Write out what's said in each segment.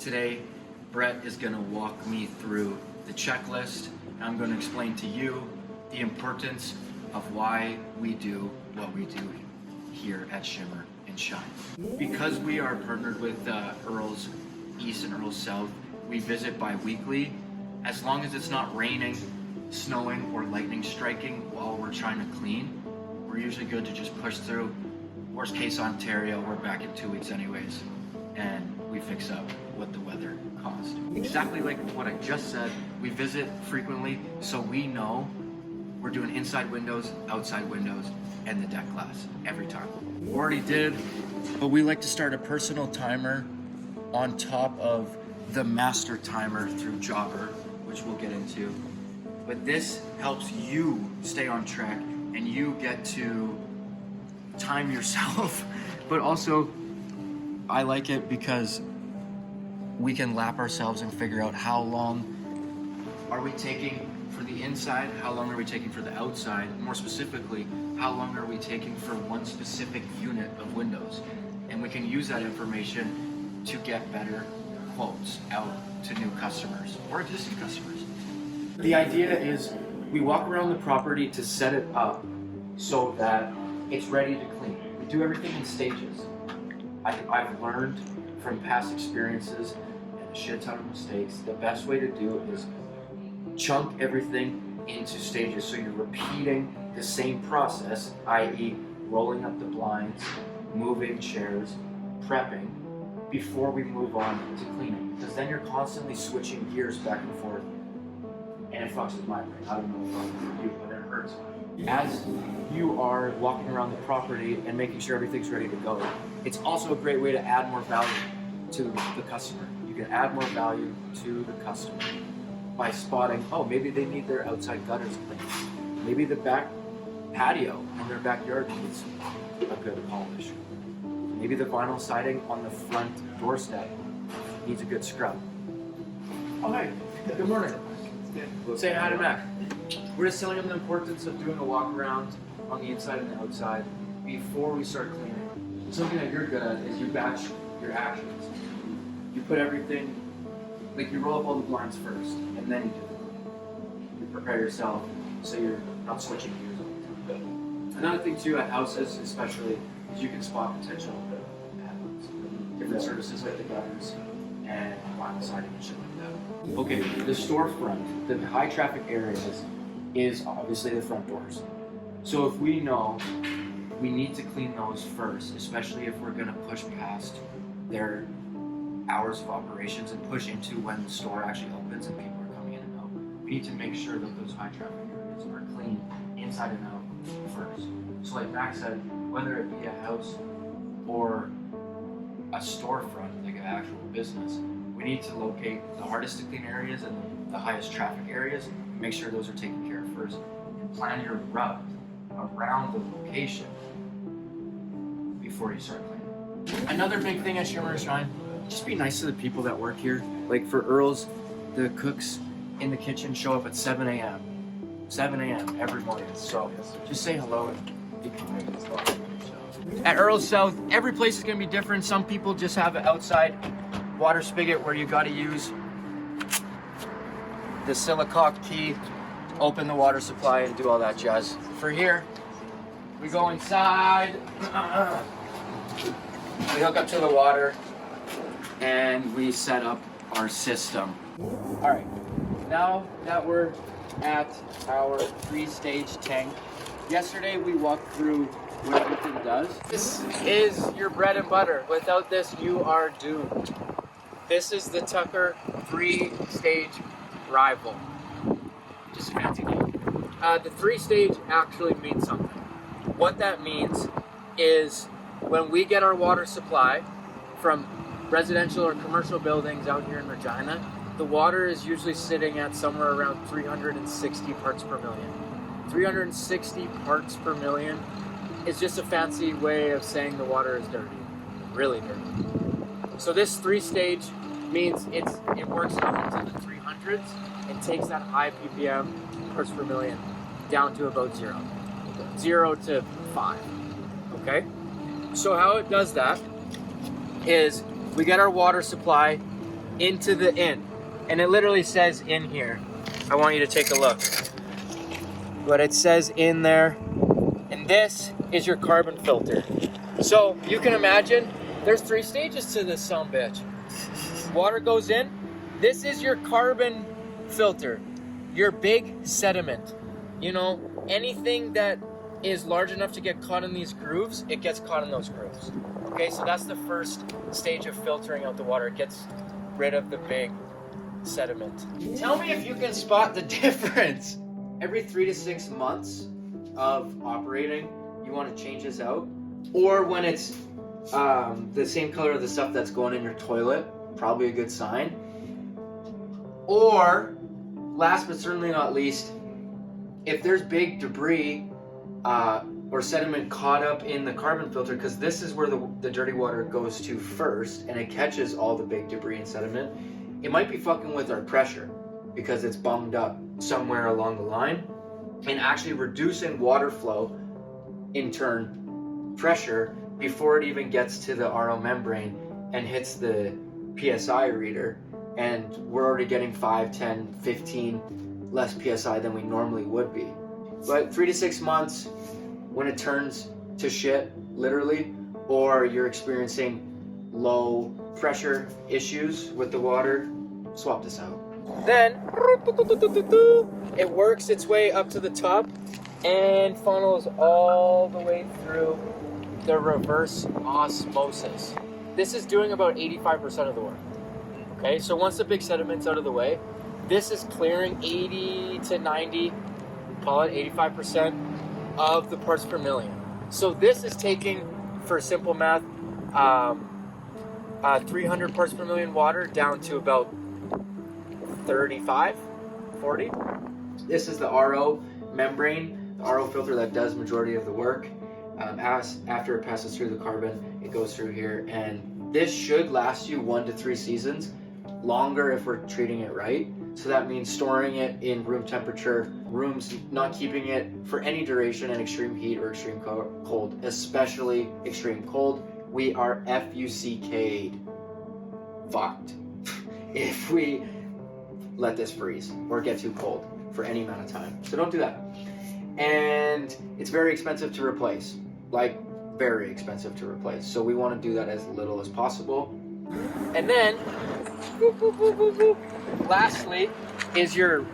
Today, Brett is going to walk me through the checklist, and I'm going to explain to you the importance of why we do what we do here at Shimmer and Shine. Because we are partnered with Earls East and Earls South, we visit bi-weekly. As long as it's not raining, snowing, or lightning striking while we're trying to clean, we're usually good to just push through. Worst case Ontario, we're back in 2 weeks anyways, and we fix up what the weather caused. Exactly like what I just said, we visit frequently so we know we're doing inside windows, outside windows, and the deck glass every time. We already did, but we like to start a personal timer on top of the master timer through Jobber, which we'll get into. But this helps you stay on track and you get to time yourself. But also, I like it because we can lap ourselves and figure out how long are we taking for the inside, how long are we taking for the outside, more specifically, how long are we taking for one specific unit of windows. And we can use that information to get better quotes out to new customers or existing customers. The idea is we walk around the property to set it up so that it's ready to clean. We do everything in stages. I've learned from past experiences and a shit ton of mistakes, the best way to do it is chunk everything into stages so you're repeating the same process, i.e. rolling up the blinds, moving chairs, prepping, before we move on to cleaning. Because then you're constantly switching gears back and forth, and it fucks with my brain. I don't know if it's for you, but it hurts. As you are walking around the property and making sure everything's ready to go, it's also a great way to add more value to the customer. You can add more value to the customer by spotting, oh, maybe they need their outside gutters cleaned. Maybe the back patio in their backyard needs a good polish. Maybe the vinyl siding on the front doorstep needs a good scrub. Oh, hey, good morning. Say hi to Mac. We're just telling them the importance of doing a walk around on the inside and the outside before we start cleaning. Something that you're good at is you batch your actions. You put everything, like you roll up all the blinds first, and then you do the cleaning. You prepare yourself so you're not switching gears all the time. Another thing too at houses especially is you can spot potential add-ons. Different services like the gutters and vinyl siding and shit like that. Okay, the storefront, the high traffic areas is obviously the front doors. So if we know we need to clean those first, especially if we're gonna push past their hours of operations and push into when the store actually opens and people are coming in and out, we need to make sure that those high traffic areas are clean inside and out first. So like Max said, whether it be a house or a storefront, like an actual business, we need to locate the hardest to clean areas and the highest traffic areas, and make sure those are taken care of first, and plan your route around the location before you start cleaning. Another big thing at Shimmer Shine, just be nice to the people that work here. Like for Earls, the cooks in the kitchen show up at 7 a.m. 7 a.m. every morning. So just say hello and be kind. At Earls South, every place is gonna be different. Some people just have an outside water spigot where you gotta use the silicock key to open the water supply and do all that jazz. For here, we go inside, we hook up to the water, and we set up our system. All right, now that we're at our 3-stage tank, yesterday we walked through what everything does. This is your bread and butter. Without this, you are doomed. This is the Tucker 3-stage rival. Just a fancy name. The 3-stage actually means something. What that means is when we get our water supply from residential or commercial buildings out here in Regina, the water is usually sitting at somewhere around 360 parts per million. 360 parts per million is just a fancy way of saying the water is dirty, really dirty. So this 3-stage means it works up into the 300s and takes that high ppm, parts per million, down to about 0 to 5, okay? So how it does that is we get our water supply into the in. And it literally says in here. I want you to take a look. But it says in there. And this is your carbon filter. So you can imagine there's 3 stages to this sumbitch. Water goes in. This is your carbon filter. Your big sediment. You know, anything that is large enough to get caught in these grooves, it gets caught in those grooves. Okay, so that's the first stage of filtering out the water. It gets rid of the big sediment. Tell me if you can spot the difference. Every 3 to 6 months of operating, you want to change this out. Or when it's the same color of the stuff that's going in your toilet, probably a good sign. Or, last but certainly not least, if there's big debris or sediment caught up in the carbon filter, because this is where the dirty water goes to first, and it catches all the big debris and sediment, it might be fucking with our pressure because it's bunged up somewhere along the line, and actually reducing water flow, in turn, pressure, before it even gets to the RO membrane and hits the PSI reader, and we're already getting 5, 10, 15 less PSI than we normally would be. But 3 to 6 months, when it turns to shit, literally, or you're experiencing low pressure issues with the water, swap this out. Then, it works its way up to the top and funnels all the way through the reverse osmosis. This is doing about 85% of the work. Okay, so once the big sediment's out of the way, this is clearing 80 to 90, call it 85% of the parts per million. So this is taking, for simple math, 300 parts per million water down to about 35, 40. This is the RO membrane, the RO filter that does majority of the work. After it passes through the carbon, it goes through here, and this should last you 1 to 3 seasons, longer if we're treating it right. So that means storing it in room temperature, rooms not keeping it for any duration in extreme heat or extreme cold, especially extreme cold. We are FUCK'd, fucked, if we let this freeze or get too cold for any amount of time. So don't do that. And it's very expensive to replace, like very expensive to replace. So we want to do that as little as possible. And then, lastly, is your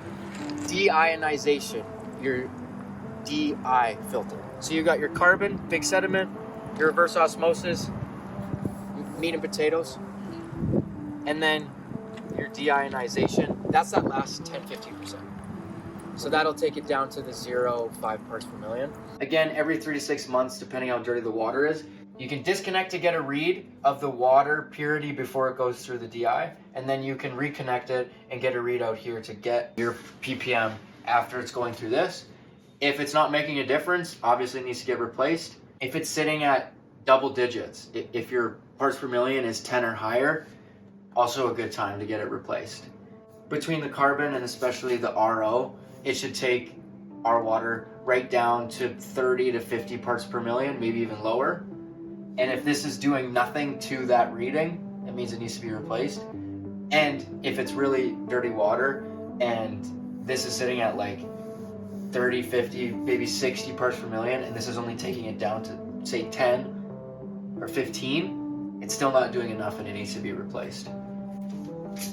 deionization, your DI filter. So you got your carbon, big sediment, your reverse osmosis, meat and potatoes, and then your deionization. That's that last 10-15%. So that'll take it down to the 0.5 parts per million. Again, every 3 to 6 months, depending how dirty the water is, you can disconnect to get a read of the water purity before it goes through the DI, and then you can reconnect it and get a read out here to get your ppm after it's going through this. If it's not making a difference, obviously it needs to get replaced. If it's sitting at double digits, if your parts per million is 10 or higher, also a good time to get it replaced. Between the carbon and especially the RO, it should take our water right down to 30 to 50 parts per million, maybe even lower. And if this is doing nothing to that reading, it means it needs to be replaced. And if it's really dirty water and this is sitting at like 30, 50, maybe 60 parts per million, and this is only taking it down to say 10 or 15, it's still not doing enough and it needs to be replaced.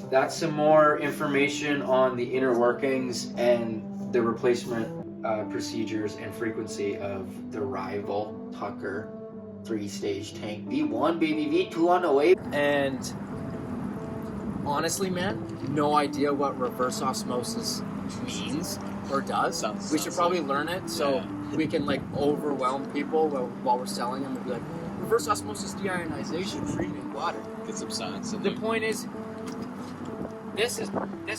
That's some more information on the inner workings and the replacement procedures and frequency of the rival Tucker 3-stage tank V1, baby, V2 on the way. And honestly, man, no idea what reverse osmosis means or does. We should probably learn it so we can like overwhelm people while we're selling them and be like, reverse osmosis deionization, treating water. Get some science in The there. point is, this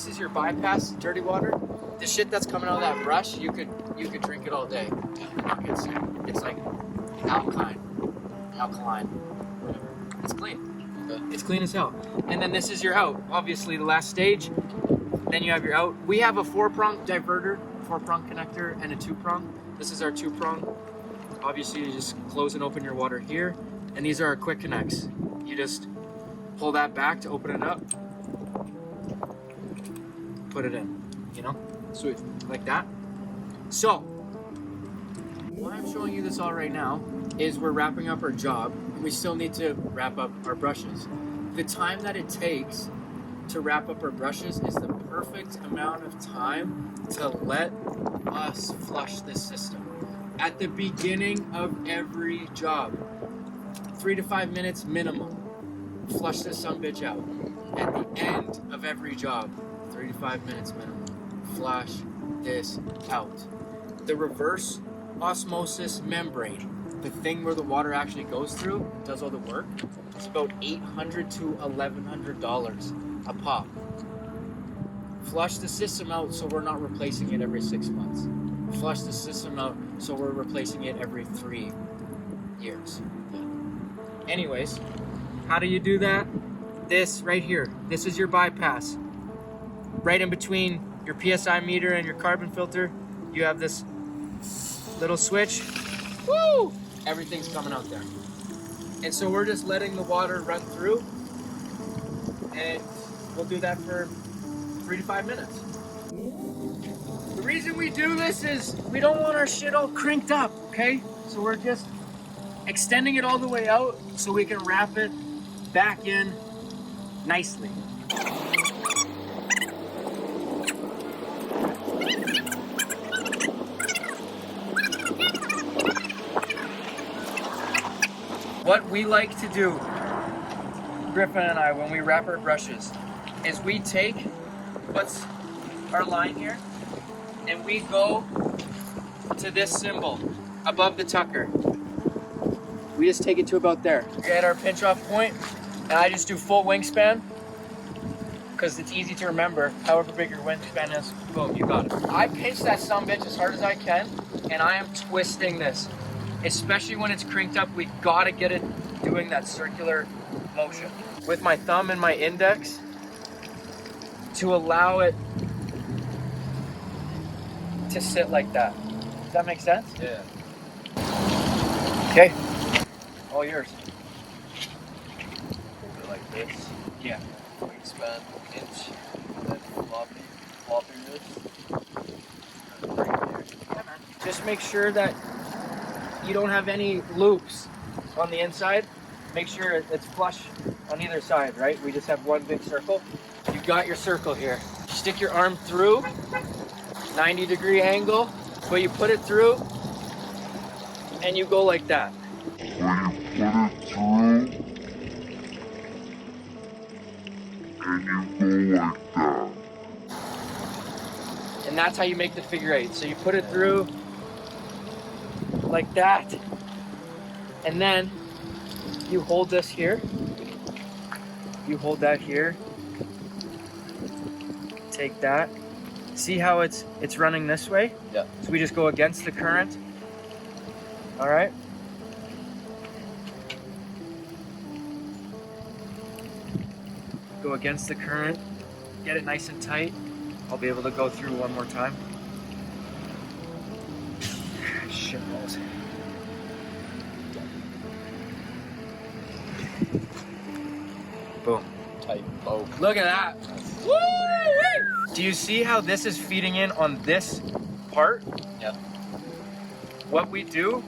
is your bypass dirty water. The shit that's coming out of that brush, you could drink it all day. It's like alkaline, whatever. It's clean. Okay. It's clean as hell. And then this is your out. Obviously, the last stage. Then you have your out. We have a 4-prong diverter, 4-prong connector, and a 2-prong. This is our 2-prong. Obviously, you just close and open your water here. And these are our quick connects. You just pull that back to open it up. put it in, you know? Sweet. Like that. So, why I'm showing you this all right now is we're wrapping up our job. We still need to wrap up our brushes. The time that it takes to wrap up our brushes is the perfect amount of time to let us flush this system. At the beginning of every job, 3 to 5 minutes minimum, flush this sumbitch out. At the end of every job, 3 to 5 minutes minimum, flush this out. The reverse osmosis membrane, the thing where the water actually goes through, does all the work, it's about $800 to $1,100 a pop. Flush the system out so we're not replacing it every 6 months. Flush the system out so we're replacing it every 3 years. Anyways, how do you do that? This right here, this is your bypass. Right in between your PSI meter and your carbon filter, you have this little switch. Woo! Everything's coming out there. And so we're just letting the water run through, and we'll do that for 3 to 5 minutes. The reason we do this is we don't want our shit all crinked up, okay? So we're just extending it all the way out so we can wrap it back in nicely. What we like to do, Griffin and I, when we wrap our brushes, is we take what's our line here and we go to this symbol above the tucker. We just take it to about there. Get our pinch off point, and I just do full wingspan because it's easy to remember. However big your wingspan is, boom, you got it. I pinch that sumbitch as hard as I can, and I am twisting this. Especially when it's crinked up, we gotta get it doing that circular motion. With my thumb and my index to allow it to sit like that. Does that make sense? Yeah. Okay, all yours. Hold it like this. Yeah. Wingspan, inch, and then floppy wrist. And right there. Yeah, man. Just make sure that you don't have any loops on the inside. Make sure it's flush on either side, right? We just have one big circle. You got your circle here. Stick your arm through, 90-degree angle, but you put it through, and you go like that. And that's how you make the figure 8. So you put it through like that, and then you hold this here, you hold that here, take that, see how it's running this way? Yeah. So we just go against the current. All right, go against the current, get it nice and tight. I'll be able to go through one more time. Shit balls. Boom. Tight bow. Look at that. Woo! Do you see how this is feeding in on this part? Yeah. What we do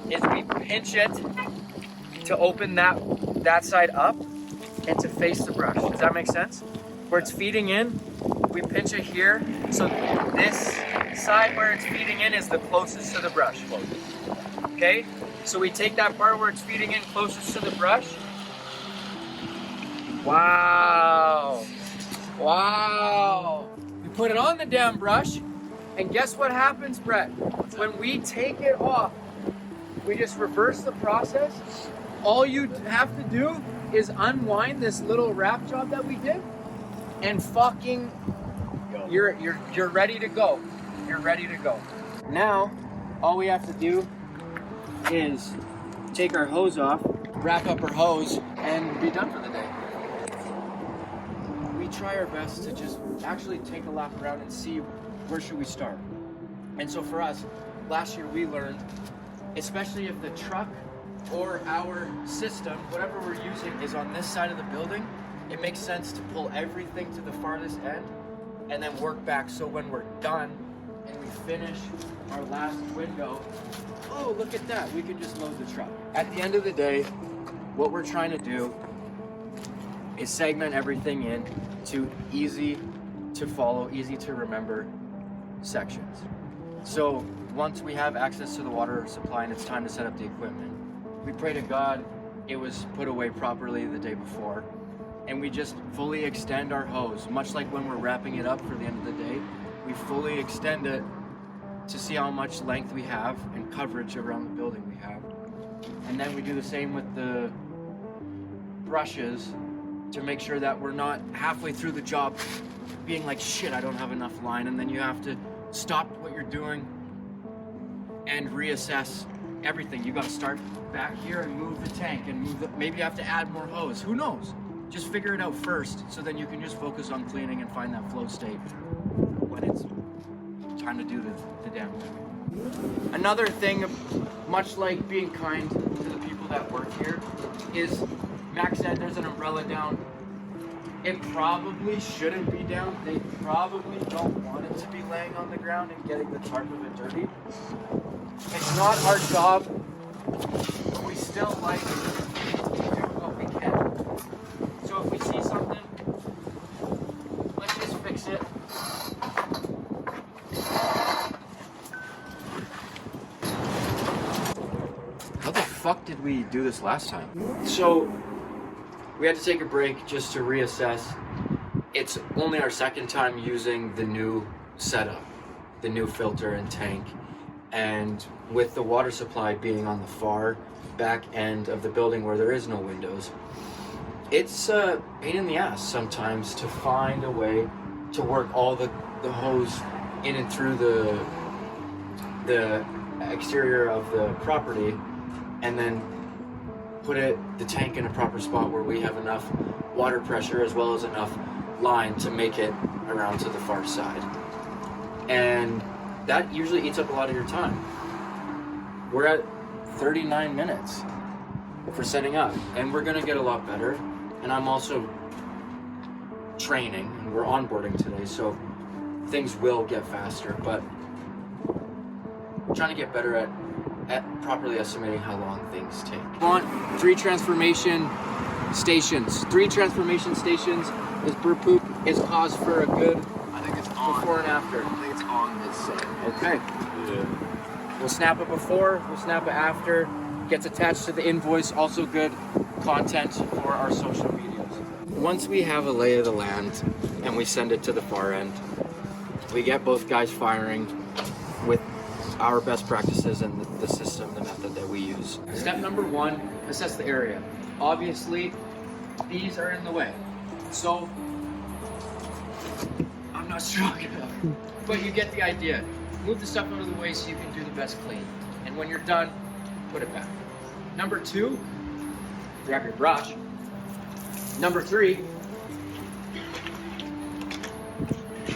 is we pinch it to open that side up and to face the brush. Does that make sense? Where it's feeding in, we pinch it here, so this side where it's feeding in is the closest to the brush. Okay? So we take that part where it's feeding in closest to the brush. Wow. Wow. We put it on the damn brush, and guess what happens, Brett? When we take it off, we just reverse the process. All you have to do is unwind this little wrap job that we did, and fucking you're ready to go. You're ready to go. Now, all we have to do is take our hose off, wrap up our hose, and be done for the day. We try our best to just actually take a lap around and see where should we start. And so for us, last year we learned, especially if the truck or our system, whatever we're using, is on this side of the building, it makes sense to pull everything to the farthest end and then work back, so when we're done and we finish our last window, oh, look at that, we can just load the truck. At the end of the day, what we're trying to do is segment everything in to easy to follow, easy to remember sections. So once we have access to the water supply and it's time to set up the equipment, we pray to God it was put away properly the day before, and we just fully extend our hose, much like when we're wrapping it up for the end of the day. We fully extend it to see how much length we have and coverage around the building we have. And then we do the same with the brushes to make sure that we're not halfway through the job being like, shit, I don't have enough line, and then you have to stop what you're doing and reassess everything. You got to start back here and move the tank and move the, maybe you have to add more hose, who knows? Just figure it out first, so then you can just focus on cleaning and find that flow state when it's time to do the damn thing. Another thing, much like being kind to the people that work here, is Max said there's an umbrella down. It probably shouldn't be down. They probably don't want it to be laying on the ground and getting the tarp of it dirty. It's not our job. We still like to do what we can. So if we see something, let's just fix it. How the fuck did we do this last time? So we had to take a break just to reassess. It's only our second time using the new setup, the new filter and tank. And with the water supply being on the far back end of the building where there is no windows, it's a pain in the ass sometimes to find a way to work all the hose in and through the exterior of the property, and then put the tank in a proper spot where we have enough water pressure as well as enough line to make it around to the far side. And that usually eats up a lot of your time. We're at 39 minutes for setting up, and we're gonna get a lot better. And I'm also training, and we're onboarding today, so things will get faster, but we're trying to get better at properly estimating how long things take. We want 3 transformation stations. 3 transformation stations is per poop is cause for a good, I think it's on. before and after. I think it's on this side. Okay. Yeah. We'll snap it before, we'll snap it after. Gets attached to the invoice, also good content for our social medias. Once we have a lay of the land and we send it to the far end, we get both guys firing with our best practices and the system, the method that we use. Step number 1, assess the area. Obviously, these are in the way. So, I'm not strong enough, but you get the idea. Move the stuff out of the way so you can do the best clean. And when you're done, put it back. Number 2, grab your brush. Number 3,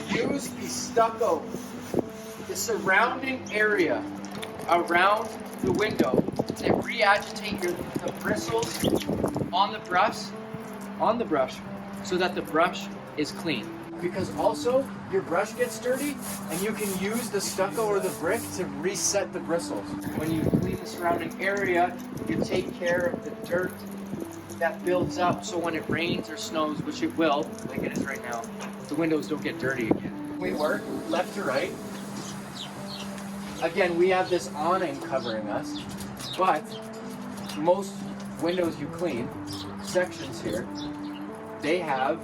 use the stucco, the surrounding area around the window, to re-agitate the bristles on the brush so that the brush is clean. Because also your brush gets dirty and you can use the stucco or the brick to reset the bristles. When you clean the surrounding area, you take care of the dirt that builds up, so when it rains or snows, which it will, like it is right now, the windows don't get dirty again. We work left to right. Again, we have this awning covering us, but most windows you clean, sections here, they have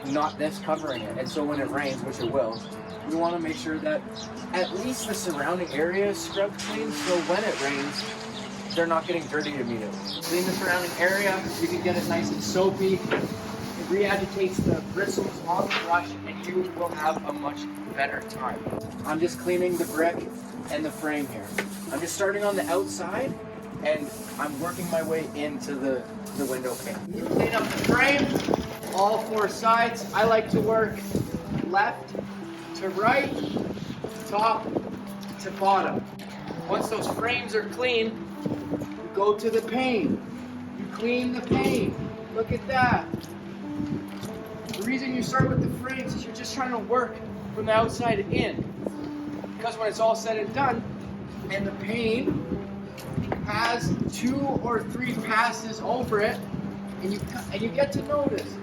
not this covering it. And so when it rains, which it will, we want to make sure that at least the surrounding area is scrubbed clean, so when it rains, they're not getting dirty immediately. Clean the surrounding area, you can get it nice and soapy. It re-agitates the bristles on the brush and you will have a much better time. I'm just cleaning the brick and the frame here. I'm just starting on the outside and I'm working my way into the window pane. Clean up the frame, all 4 sides. I like to work left to right, top to bottom. Once those frames are clean, you go to the pane. You clean the pane. Look at that. The reason you start with the frames is you're just trying to work from the outside in. Because when it's all said and done, and the paint has 2 or 3 passes over it, and you get to notice,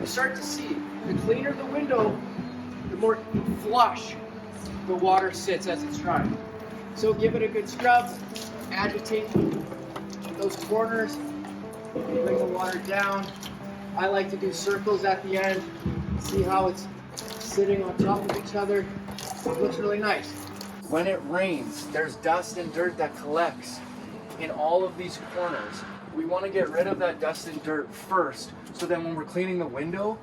you start to see, the cleaner the window, the more flush the water sits as it's drying. So give it a good scrub, agitate those corners, bring the water down. I like to do circles at the end, see how it's sitting on top of each other. It looks really nice. When it rains, there's dust and dirt that collects in all of these corners. We want to get rid of that dust and dirt first, so then when we're cleaning the window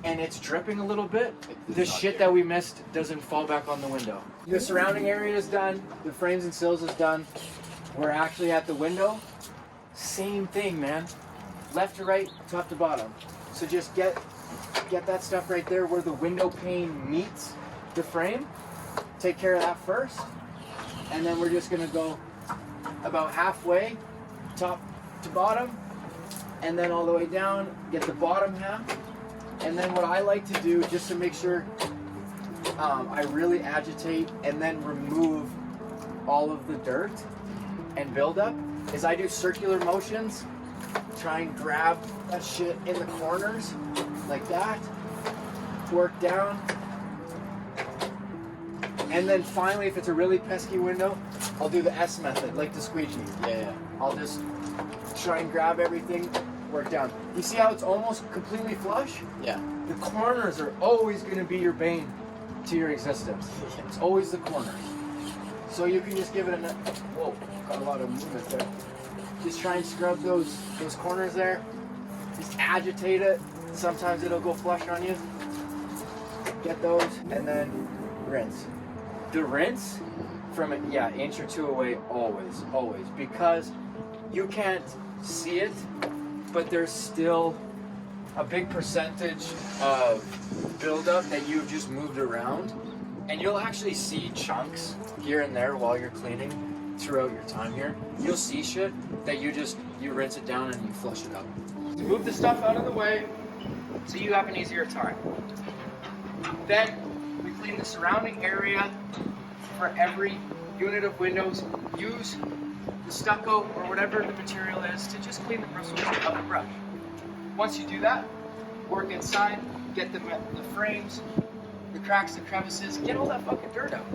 and it's dripping a little bit, the shit that we missed doesn't fall back on the window. The surrounding area is done, the frames and sills is done. We're actually at the window. Same thing, man. Left to right, top to bottom. So just get that stuff right there where the window pane meets the frame. Take care of that first. And then we're just gonna go about halfway, top to bottom, and then all the way down, get the bottom half. And then what I like to do, just to make sure I really agitate and then remove all of the dirt and buildup, is I do circular motions. Try and grab that shit in the corners, like that. Work down. And then finally, if it's a really pesky window, I'll do the S method, like the squeegee. Yeah. I'll just try and grab everything, work down. You see how it's almost completely flush? Yeah. The corners are always going to be your bane to your existence. It's always the corners. So you can just give it a... Whoa, got a lot of movement there. Just try and scrub those corners there. Just agitate it. Sometimes it'll go flush on you. Get those, and then rinse. The rinse from an inch or 2 away, always, because you can't see it, but there's still a big percentage of buildup that you've just moved around, and you'll actually see chunks here and there while you're cleaning throughout your time here. You'll see shit that you rinse it down and you flush it out. To move the stuff out of the way so you have an easier time. Then we clean the surrounding area for every unit of windows. Use the stucco or whatever the material is to just clean the bristles of the brush. Once you do that, work inside, get the frames, the cracks, the crevices, get all that fucking dirt out.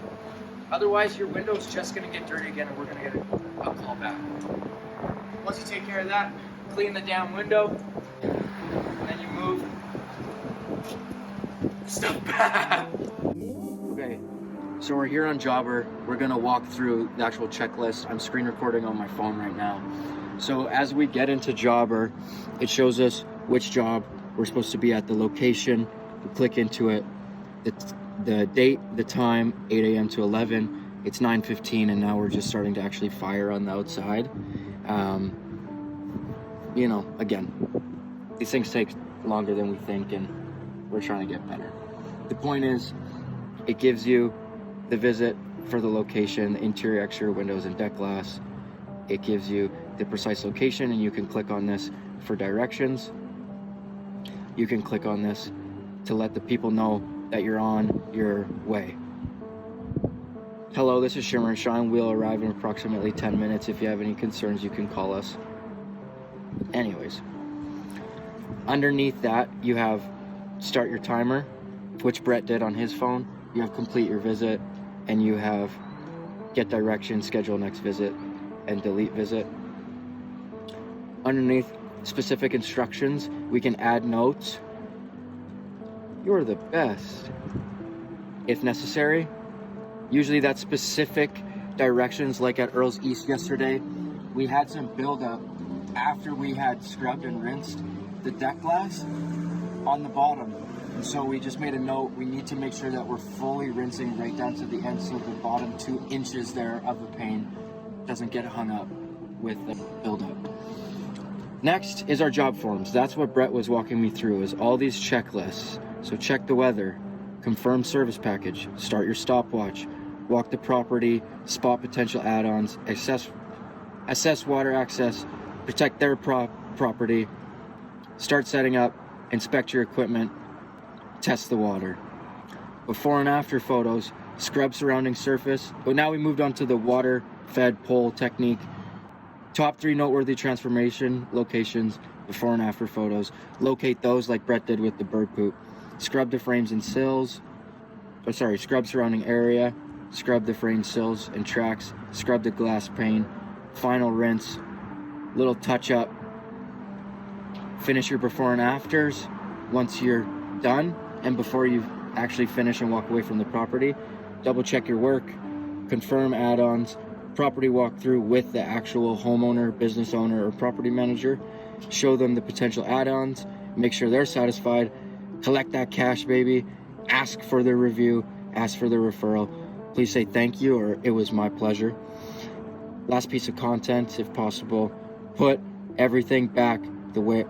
Otherwise, your window's just gonna get dirty again and we're gonna get a call back. Once you take care of that, clean the damn window, and then you move stuff back. Okay, so we're here on Jobber. We're gonna walk through the actual checklist. I'm screen recording on my phone right now. So as we get into Jobber, it shows us which job we're supposed to be at, the location. We click into it, the date, the time, 8 a.m. to 11. It's 9:15, and now we're just starting to actually fire on the outside. You know, again, these things take longer than we think, and we're trying to get better. The point is, it gives you the visit for the location, the interior, exterior windows, and deck glass. It gives you the precise location, and you can click on this for directions. You can click on this to let the people know that you're on your way. Hello, this is Shimmer Shine. We'll arrive in approximately 10 minutes. If you have any concerns, you can call us. Anyways, underneath that, you have start your timer, which Brett did on his phone. You have complete your visit, and you have get directions, schedule next visit, and delete visit. Underneath specific instructions, we can add notes. You're the best. If necessary, usually that's specific directions, like at Earl's East yesterday. We had some buildup after we had scrubbed and rinsed the deck glass on the bottom. And so we just made a note, we need to make sure that we're fully rinsing right down to the end so the bottom 2 inches there of the pane doesn't get hung up with the buildup. Next is our job forms. That's what Brett was walking me through, is all these checklists. So check the weather, confirm service package, start your stopwatch, walk the property, spot potential add-ons, assess water access, protect their property, start setting up, inspect your equipment, test the water. Before and after photos, scrub surrounding surface. But now we moved on to the water fed pole technique. Top 3 noteworthy transformation locations, before and after photos. Locate those like Brett did with the bird poop. Scrub the frames and sills. Scrub surrounding area. Scrub the frame sills and tracks. Scrub the glass pane. Final rinse. Little touch up. Finish your before and afters. Once you're done and before you actually finish and walk away from the property, double check your work, confirm add-ons, property walkthrough with the actual homeowner, business owner, or property manager, show them the potential add-ons, make sure they're satisfied, collect that cash, baby, ask for their review, ask for their referral. Please say thank you or it was my pleasure. Last piece of content, if possible, put everything back the way